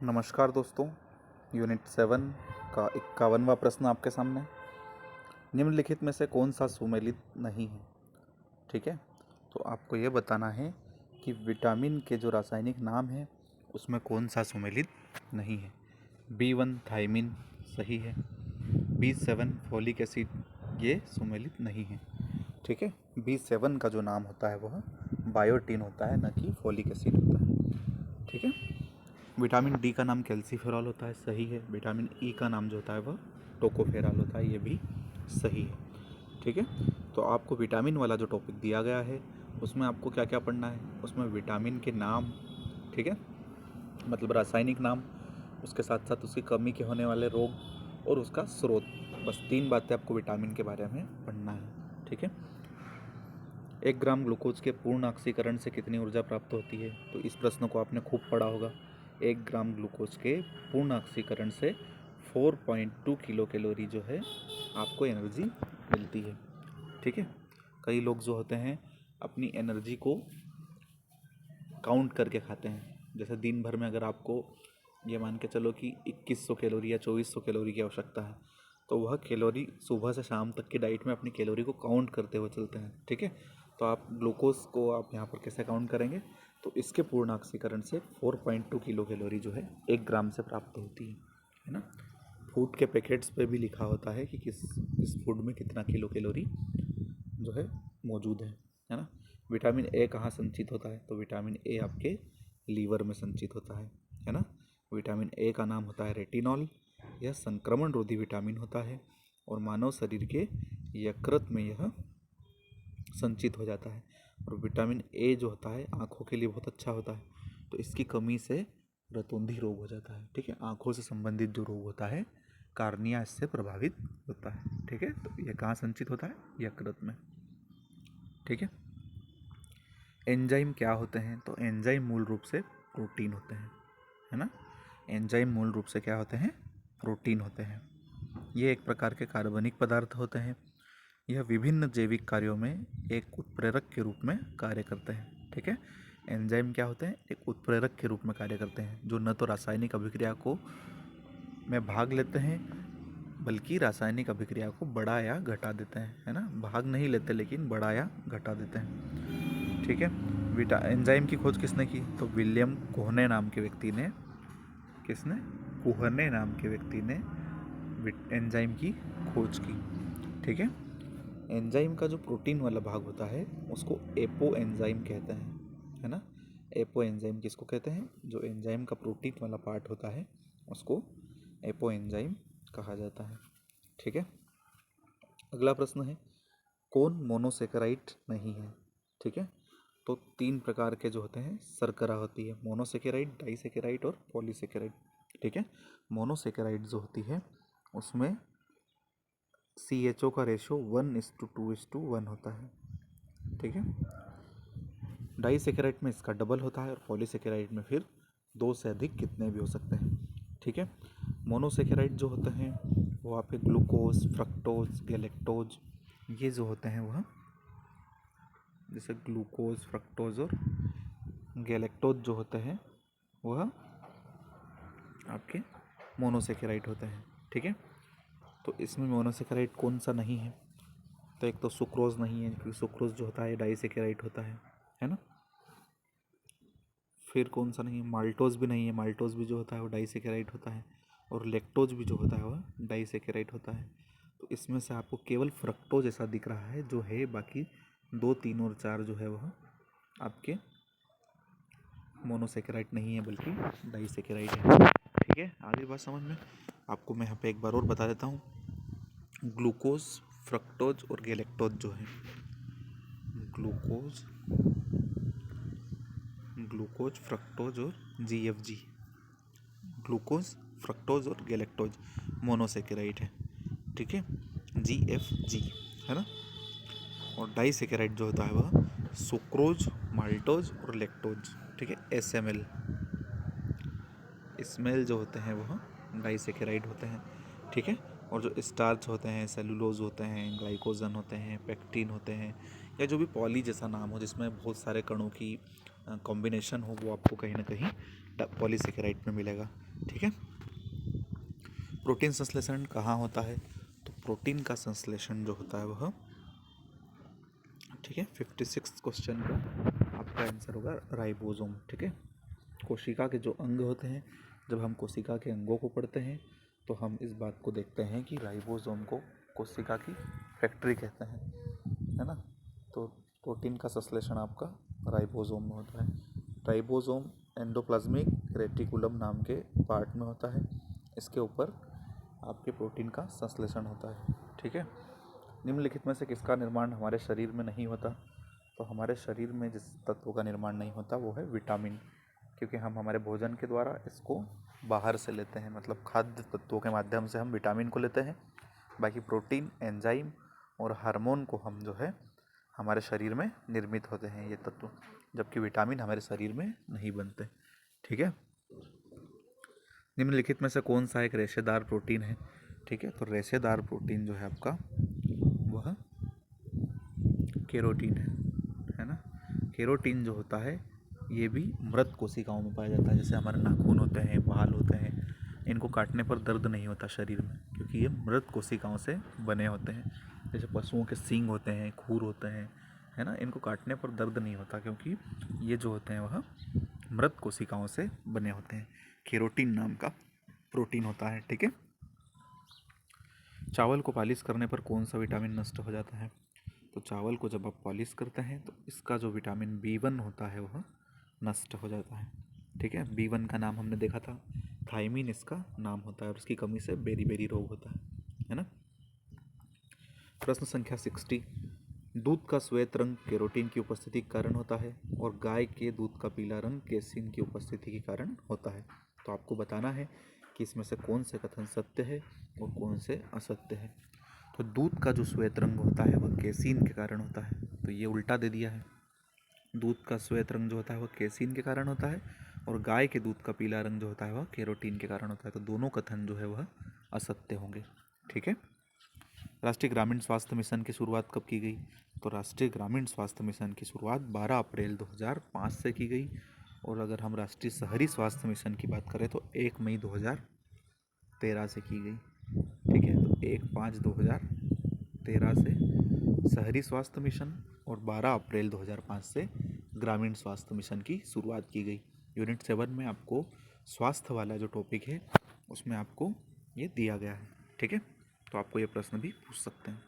नमस्कार दोस्तों। यूनिट 7 का 51वां प्रश्न आपके सामने। निम्नलिखित में से कौन सा सुमेलित नहीं है? ठीक है, तो आपको ये बताना है कि विटामिन के जो रासायनिक नाम है उसमें कौन सा सुमेलित नहीं है। B1 थायमिन सही है। B7 फोलिक एसिड ये सुमेलित नहीं है। ठीक है, B7 का जो नाम होता है वह बायोटीन होता है, न कि फोलिक एसिड होता है। ठीक है, विटामिन डी का नाम कैल्सीफेरॉल होता है, सही है। विटामिन ई का नाम जो होता है वह टोकोफेरॉल होता है, ये भी सही है। ठीक है, तो आपको विटामिन वाला जो टॉपिक दिया गया है उसमें आपको क्या क्या पढ़ना है, उसमें विटामिन के नाम, ठीक है, मतलब रासायनिक नाम, उसके साथ साथ उसकी कमी के होने वाले रोग और उसका स्रोत। बस 3 बातें आपको विटामिन के बारे में पढ़ना है। ठीक है, 1 ग्राम ग्लूकोज के पूर्ण ऑक्सीकरण से कितनी ऊर्जा प्राप्त होती है? तो इस प्रश्न को आपने खूब पढ़ा होगा। 1 ग्राम ग्लूकोज के पूर्ण ऑक्सीकरण से 4.2 किलो कैलोरी जो है आपको एनर्जी मिलती है। ठीक है, कई लोग जो होते हैं अपनी एनर्जी को काउंट करके खाते हैं। जैसे दिन भर में अगर आपको ये मान के चलो कि 2100 कैलोरी या 2400 कैलोरी की आवश्यकता है, तो वह कैलोरी सुबह से शाम तक की डाइट में अपनी कैलोरी को काउंट करते हुए चलते हैं। ठीक है, तो आप ग्लूकोज को आप यहाँ पर कैसे काउंट करेंगे? तो इसके पूर्ण ऑक्सीकरण से 4.2 किलो कैलोरी जो है 1 ग्राम से प्राप्त होती है ना। फूड के पैकेट्स पे भी लिखा होता है कि किस फूड में कितना किलो कैलोरी जो है मौजूद है ना। विटामिन ए कहाँ संचित होता है? तो विटामिन ए आपके लीवर में संचित होता है ना। विटामिन ए का नाम होता है रेटिनॉल। यह संक्रमण रोधी विटामिन होता है और मानव शरीर के यकृत में यह संचित हो जाता है। और विटामिन ए जो होता है आँखों के लिए बहुत अच्छा होता है, तो इसकी कमी से रतौंधी रोग हो जाता है। ठीक है, आँखों से संबंधित जो रोग होता है, कार्निया इससे प्रभावित होता है। ठीक है, तो यह कहाँ संचित होता है? यकृत में। ठीक है, एंजाइम क्या होते हैं? तो एंजाइम मूल रूप से प्रोटीन होते हैं, है ना। एंजाइम मूल रूप से क्या होते हैं? प्रोटीन होते हैं। ये एक प्रकार के कार्बनिक पदार्थ होते हैं। यह विभिन्न जैविक कार्यों में एक उत्प्रेरक के रूप में कार्य करते हैं। ठीक है, एंजाइम क्या होते हैं? एक उत्प्रेरक के रूप में कार्य करते हैं, जो न तो रासायनिक अभिक्रिया को में भाग लेते हैं, बल्कि रासायनिक अभिक्रिया को बढ़ा या घटा देते हैं, है ना। भाग नहीं लेते लेकिन बढ़ा या घटा देते हैं। ठीक है, एंजाइम की खोज किसने की? तो विलियम कोहने नाम के व्यक्ति ने। किसने? कोहने नाम के व्यक्ति ने एंजाइम की खोज की। ठीक है, एंजाइम का जो प्रोटीन वाला भाग होता है उसको एपो एंजाइम कहते हैं, है ना। एपो एंजाइम किसको कहते हैं? जो एंजाइम का प्रोटीन वाला पार्ट होता है उसको एपो एंजाइम कहा जाता है। ठीक है, अगला प्रश्न है, कौन मोनोसेकेराइड नहीं है? ठीक है, तो 3 प्रकार के जो होते हैं शर्करा होती है, मोनोसेकेराइड, डाइसेकेराइड और पॉलीसेकेराइड। ठीक है, मोनोसेकेराइड जो होती है उसमें CHO का रेशो 1:2:1 होता है। ठीक है, डाइसेकेराइड में इसका डबल होता है और पॉलीसेकेराइड में फिर 2 से अधिक कितने भी हो सकते हैं। ठीक है, मोनोसेकेराइड जो होते हैं वो आपके ग्लूकोज, फ्रक्टोज, गैलेक्टोज, ये जो होते हैं वह, जैसे ग्लूकोज, फ्रक्टोज और गैलेक्टोज जो होते हैं वह आपके मोनोसेकेराइड होते हैं। ठीक है, तो इसमें मोनोसेकेराइड कौन सा नहीं है? तो एक तो सुक्रोज नहीं है, क्योंकि सुक्रोज जो होता है डाइसेकेराइड होता है ना। फिर कौन सा नहीं है? माल्टोज भी नहीं है, माल्टोज भी जो होता है वो डाइसेकेराइड होता है। और लेक्टोज भी जो होता है वह डाइसेकेराइड होता है। तो इसमें से आपको केवल फ्रक्टोज ऐसा दिख रहा है जो है, बाकी 2, 3 और 4 जो है वह आपके मोनोसेकेराइड नहीं है बल्कि डाइसेकेराइड है। ठीक है, आगे बात समझ में? आपको मैं यहाँ पे एक बार और बता देता हूँ। ग्लूकोज, फ्रक्टोज और गैलेक्टोज जो है, ग्लूकोज, फ्रक्टोज और GFG, ग्लूकोज, फ्रक्टोज और गैलेक्टोज मोनोसेकेराइड है। ठीक है, GFG, है ना। और डाइसेकेराइड जो होता है वह सुक्रोज, माल्टोज और लेक्टोज। ठीक है, SML, स्मेल जो होते हैं वह डाइसेकेराइड होते हैं। ठीक है, और जो स्टार्च होते हैं, सेलुलोज होते हैं, ग्लाइकोजन होते हैं, पेक्टिन होते हैं, या जो भी पॉली जैसा नाम हो जिसमें बहुत सारे कणों की कॉम्बिनेशन हो, वो आपको कहीं ना कहीं पॉलीसेकेराइड में मिलेगा। ठीक है। प्रोटीन संश्लेषण कहाँ होता है? तो प्रोटीन का संश्लेषण जो होता है वह, ठीक है, 56 क्वेश्चन का आपका आंसर होगा राइबोसोम। ठीक है। कोशिका के जो अंग होते हैं, जब हम कोशिका के अंगों को पढ़ते हैं तो हम इस बात को देखते हैं कि राइबोसोम को कोशिका की फैक्ट्री कहते हैं, है ना। तो प्रोटीन का संश्लेषण आपका राइबोसोम में होता है। राइबोसोम एंडोप्लाज्मिक रेटिकुलम नाम के पार्ट में होता है। इसके ऊपर आपके प्रोटीन का संश्लेषण होता है। ठीक है। निम्नलिखित में से किसका निर्माण हमारे शरीर में नहीं होता? तो हमारे शरीर में जिस तत्व का निर्माण नहीं होता वो है विटामिन, क्योंकि हम हमारे भोजन के द्वारा इसको बाहर से लेते हैं, मतलब खाद्य तत्वों के माध्यम से हम विटामिन को लेते हैं। बाकी प्रोटीन, एंजाइम और हार्मोन को हम जो है हमारे शरीर में निर्मित होते हैं ये तत्व, जबकि विटामिन हमारे शरीर में नहीं बनते। ठीक है। निम्नलिखित में से कौन सा एक रेशेदार प्रोटीन है? ठीक है। तो रेशेदार प्रोटीन जो है आपका वह केरोटीन है ना। केरोटीन जो होता है ये भी मृत कोशिकाओं में पाया जाता है। जैसे हमारे नाखून होते हैं, बाल होते हैं, इनको काटने पर दर्द नहीं होता शरीर में, क्योंकि ये मृत कोशिकाओं से बने होते हैं। जैसे पशुओं के सींग होते हैं, खूर होते हैं, है ना, इनको काटने पर दर्द नहीं होता, क्योंकि ये जो होते हैं वह मृत कोशिकाओं से बने होते हैं। केरोटीन नाम का प्रोटीन होता है। ठीक है। चावल को पॉलिश करने पर कौन सा विटामिन नष्ट हो जाता है? तो चावल को जब आप पॉलिश करते हैं तो इसका जो विटामिन B1 होता है वह नष्ट हो जाता है। ठीक है। B1 का नाम हमने देखा था, थायमिन इसका नाम होता है, और उसकी कमी से बेरी रोग होता है ना। प्रश्न संख्या 60, दूध का श्वेत रंग केरोटीन की उपस्थिति के कारण होता है और गाय के दूध का पीला रंग केसीन की उपस्थिति के कारण होता है। तो आपको बताना है कि इसमें से कौन से कथन सत्य है और कौन से असत्य है। तो दूध का जो श्वेत रंग होता है वह केसीन के कारण होता है, तो ये उल्टा दे दिया है। दूध का श्वेत रंग जो होता है वह केसीन के कारण होता है और गाय के दूध का पीला रंग जो होता है वह केरोटीन के कारण होता है। तो दोनों कथन जो है वह असत्य होंगे। ठीक है। राष्ट्रीय ग्रामीण स्वास्थ्य मिशन की शुरुआत कब की गई? तो राष्ट्रीय ग्रामीण स्वास्थ्य मिशन की शुरुआत 12 अप्रैल 2005 से की गई, और अगर हम राष्ट्रीय शहरी स्वास्थ्य मिशन की बात करें तो 1 मई 2013 से की गई। ठीक है। तो 1/5/2013 से शहरी स्वास्थ्य मिशन और 12 अप्रैल 2005 से ग्रामीण स्वास्थ्य मिशन की शुरुआत की गई। यूनिट 7 में आपको स्वास्थ्य वाला जो टॉपिक है उसमें आपको ये दिया गया है। ठीक है। तो आपको ये प्रश्न भी पूछ सकते हैं।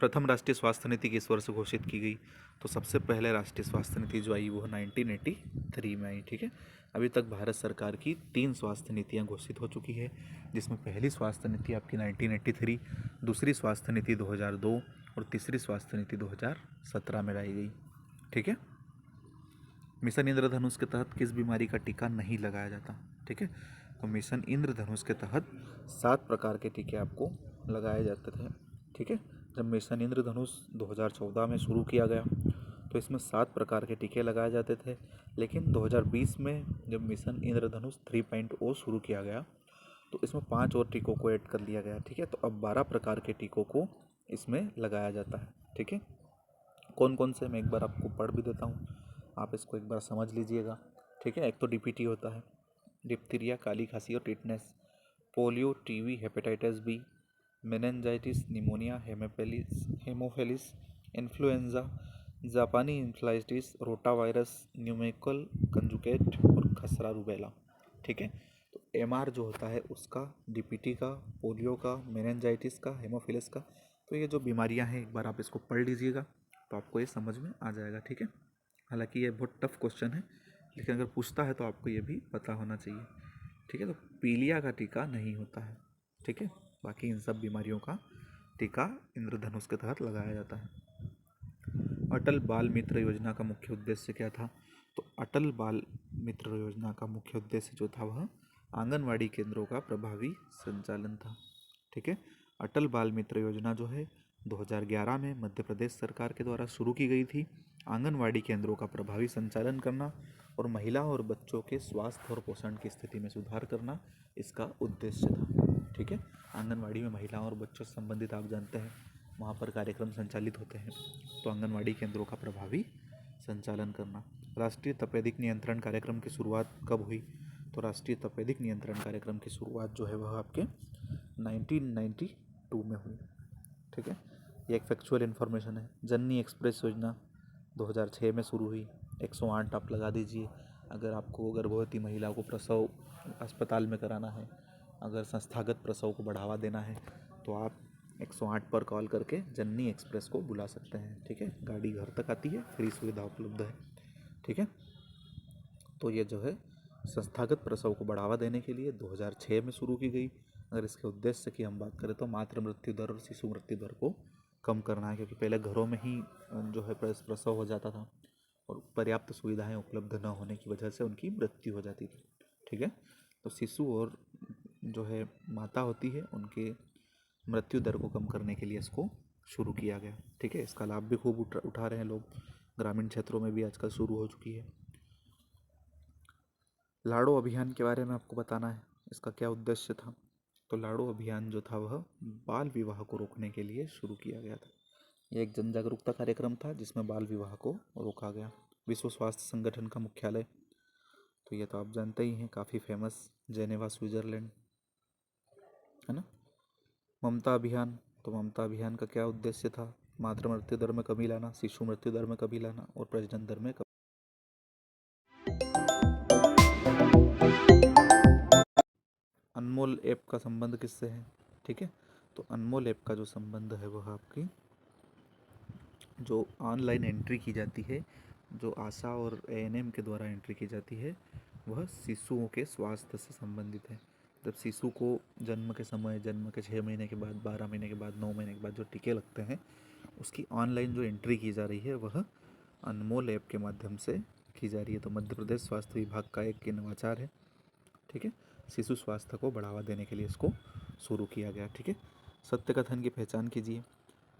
प्रथम राष्ट्रीय स्वास्थ्य नीति किस वर्ष घोषित की गई? तो सबसे पहले राष्ट्रीय स्वास्थ्य नीति जो आई वो 1983 में आई। ठीक है। अभी तक भारत सरकार की 3 स्वास्थ्य नीतियाँ घोषित हो चुकी है, जिसमें पहली स्वास्थ्य नीति आपकी 1983, दूसरी स्वास्थ्य नीति 2002 और तीसरी स्वास्थ्य नीति 2017 में लाई गई। ठीक है। मिशन इंद्रधनुष के तहत किस बीमारी का टीका नहीं लगाया जाता? ठीक है। तो मिशन इंद्रधनुष के तहत 7 प्रकार के टीके आपको लगाए जाते थे। ठीक है। जब मिशन इंद्रधनुष 2014 में शुरू किया गया तो इसमें 7 प्रकार के टीके लगाए जाते थे, लेकिन 2020 में जब मिशन इंद्रधनुष 3.0 शुरू किया गया तो इसमें 5 और टीकों को ऐड कर लिया गया। ठीक है। तो अब 12 प्रकार के टीकों को इसमें लगाया जाता है। ठीक है। कौन कौन से मैं एक बार आपको पढ़ भी देता हूँ, आप इसको एक बार समझ लीजिएगा। ठीक है। एक तो DPT होता है, डिप्थीरिया, काली खांसी और tetanus, polio, TB, hepatitis B, meningitis, pneumonia, hemophilus, influenza, जापानी इन्फ्लाइटिस, रोटावायरस, न्यूमेकल कंजुगेट और खसरा रूबेला। ठीक है। तो MR जो होता है उसका, DPT का, पोलियो का, मेनिंजाइटिस का, हेमोफिलिस का, तो ये जो बीमारियां हैं एक बार आप इसको पढ़ लीजिएगा तो आपको ये समझ में आ जाएगा। ठीक है। हालांकि ये बहुत टफ क्वेश्चन है, लेकिन अगर पूछता है तो आपको ये भी पता होना चाहिए। ठीक है। तो पीलिया का टीका नहीं होता है। ठीक है। बाकी इन सब बीमारियों का टीका इंद्रधनुष के तहत लगाया जाता है। अटल बाल मित्र योजना का मुख्य उद्देश्य क्या था? तो अटल बाल मित्र योजना का मुख्य उद्देश्य जो था वह आंगनवाड़ी केंद्रों का प्रभावी संचालन था। ठीक है। अटल बाल मित्र योजना जो है 2011 में मध्य प्रदेश सरकार के द्वारा शुरू की गई थी। आंगनवाड़ी केंद्रों का प्रभावी संचालन करना और महिला और बच्चों के स्वास्थ्य और पोषण की स्थिति में सुधार करना इसका उद्देश्य था। ठीक है। आंगनवाड़ी में महिलाओं और बच्चों से संबंधित आप जानते हैं वहाँ पर कार्यक्रम संचालित होते हैं, तो आंगनवाड़ी केंद्रों का प्रभावी संचालन करना। राष्ट्रीय तपेदिक नियंत्रण कार्यक्रम की शुरुआत कब हुई? तो राष्ट्रीय तपेदिक नियंत्रण कार्यक्रम की शुरुआत जो है वह आपके 1992 में हुई। ठीक है, ये एक फैक्चुअल इन्फॉर्मेशन है। जननी एक्सप्रेस योजना 2006 में शुरू हुई। 108 आप लगा दीजिए अगर आपको गर्भवती महिला को प्रसव अस्पताल में कराना है, अगर संस्थागत प्रसव को बढ़ावा देना है तो आप 108 पर कॉल करके जननी एक्सप्रेस को बुला सकते हैं। ठीक है, गाड़ी घर तक आती है, फ्री सुविधा उपलब्ध है। ठीक है, तो ये जो है संस्थागत प्रसव को बढ़ावा देने के लिए 2006 में शुरू की गई। अगर इसके उद्देश्य की हम बात करें तो मातृ मृत्यु दर और शिशु मृत्यु दर को कम करना है, क्योंकि पहले घरों में ही जो है प्रसव हो जाता था और पर्याप्त सुविधाएं उपलब्ध न होने की वजह से उनकी मृत्यु हो जाती थी। ठीक है, तो शिशु और जो है माता होती है उनके मृत्यु दर को कम करने के लिए इसको शुरू किया गया। ठीक है, इसका लाभ भी खूब उठा रहे हैं लोग, ग्रामीण क्षेत्रों में भी आजकल शुरू हो चुकी है। लाड़ो अभियान के बारे में आपको बताना है, इसका क्या उद्देश्य था। तो लाड़ो अभियान जो था वह बाल विवाह को रोकने के लिए शुरू किया गया था। यह एक जन जागरूकता कार्यक्रम था जिसमें बाल विवाह को रोका गया। विश्व स्वास्थ्य संगठन का मुख्यालय तो ये तो आप जानते ही हैं, काफ़ी फेमस, जेनेवा स्विट्जरलैंड, है ना। ममता अभियान, तो ममता अभियान का क्या उद्देश्य था। मातृ मृत्यु दर में कमी लाना, शिशु मृत्यु दर में कमी लाना और प्रजनन दर में कमी। अनमोल ऐप का संबंध किससे है। ठीक है, तो अनमोल ऐप का जो संबंध है वह आपकी जो ऑनलाइन एंट्री की जाती है, जो आशा और एएनएम के द्वारा एंट्री की जाती है, वह शिशुओं के स्वास्थ्य से संबंधित है। जब शिशु को जन्म के समय, जन्म के 6 महीने के बाद, 12 महीने के बाद, 9 महीने के बाद जो टीके लगते हैं उसकी ऑनलाइन जो एंट्री की जा रही है वह अनमोल ऐप के माध्यम से की जा रही है। तो मध्य प्रदेश स्वास्थ्य विभाग का एक नवाचार है। ठीक है, शिशु स्वास्थ्य को बढ़ावा देने के लिए इसको शुरू किया गया। ठीक है, सत्य कथन की पहचान कीजिए।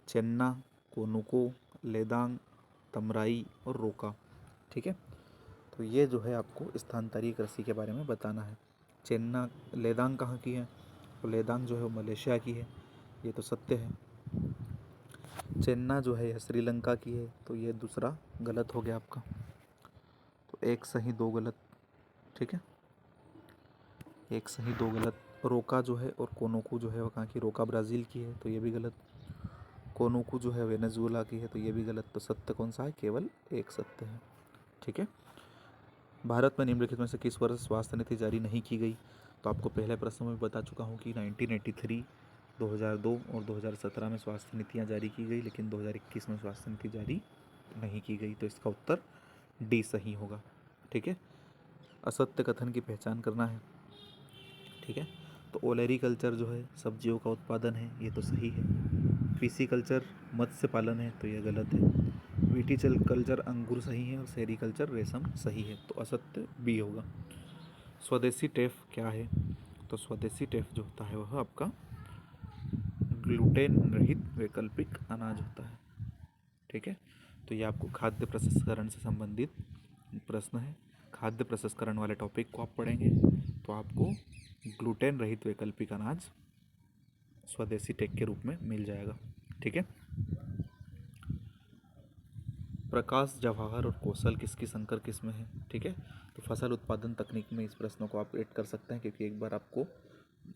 चेन्ना, कोनुको, लेदांग, तमराई और रोका। ठीक है, तो ये जो है आपको स्थानांतरीय कृषि के बारे में बताना है। चेन्ना, लेदांग कहाँ की है, तो लेदांग जो है वो मलेशिया की है, ये तो सत्य है। चेन्ना जो है यह श्रीलंका की है, तो ये दूसरा गलत हो गया आपका। तो एक सही दो गलत। ठीक है, एक सही दो गलत। रोका जो है और कोनोकू जो है वो कहाँ की, रोका ब्राज़ील की है, तो ये भी गलत। कोनोकू जो है वेनेजुएला की है, तो ये भी गलत। तो सत्य कौन सा है, केवल एक सत्य है। ठीक है, भारत में निम्नलिखित में से किस वर्ष स्वास्थ्य नीति जारी नहीं की गई। तो आपको पहले प्रश्न में बता चुका हूँ कि 1983, 2002 और 2017 में स्वास्थ्य नीतियाँ जारी की गई, लेकिन 2021 में स्वास्थ्य नीति जारी नहीं की गई। तो इसका उत्तर डी सही होगा। ठीक है, असत्य कथन की पहचान करना है। ठीक है, तो ओलेरीकल्चर जो है सब्जियों का उत्पादन है, ये तो सही है। फिशिकल्चर मत्स्य पालन है, तो यह गलत है। विटीकल्चर अंगूर सही है और सेरीकल्चर रेशम सही है, तो असत्य बी होगा। स्वदेशी टेफ क्या है, तो स्वदेशी टेफ जो होता है वह आपका ग्लूटेन रहित वैकल्पिक अनाज होता है। ठीक है, तो ये आपको खाद्य प्रसंस्करण से संबंधित प्रश्न है। खाद्य प्रसंस्करण वाले टॉपिक को आप पढ़ेंगे तो आपको ग्लूटेन रहित वैकल्पिक अनाज स्वदेशी टेक के रूप में मिल जाएगा। ठीक है, प्रकाश, जवाहर और कौशल किसकी संकर किस्म है। ठीक है, तो फसल उत्पादन तकनीक में इस प्रश्न को आप एड कर सकते हैं, क्योंकि एक बार आपको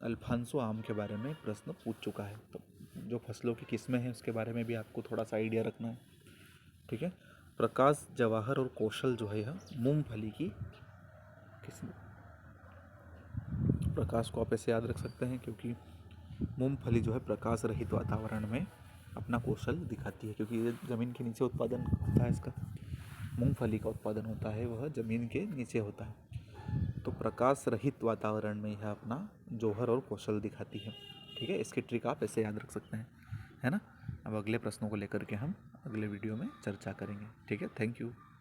अल्फांसो आम के बारे में प्रश्न पूछ चुका है। तो जो फसलों की किस्में हैं उसके बारे में भी आपको थोड़ा सा आइडिया रखना है। ठीक है, प्रकाश, जवाहर और कौशल जो है यह मूंगफली की किस्म। प्रकाश को आप ऐसे याद रख सकते हैं क्योंकि मूंगफली जो है प्रकाश रहित वातावरण में अपना कौशल दिखाती है, क्योंकि ये ज़मीन के नीचे उत्पादन होता है। इसका मूंगफली का उत्पादन होता है वह ज़मीन के नीचे होता है। तो प्रकाश रहित वातावरण में यह अपना जौहर और कौशल दिखाती है। ठीक है, इसकी ट्रिक आप ऐसे याद रख सकते हैं, है ना। अब अगले प्रश्नों को लेकर के हम अगले वीडियो में चर्चा करेंगे। ठीक है, थैंक यू।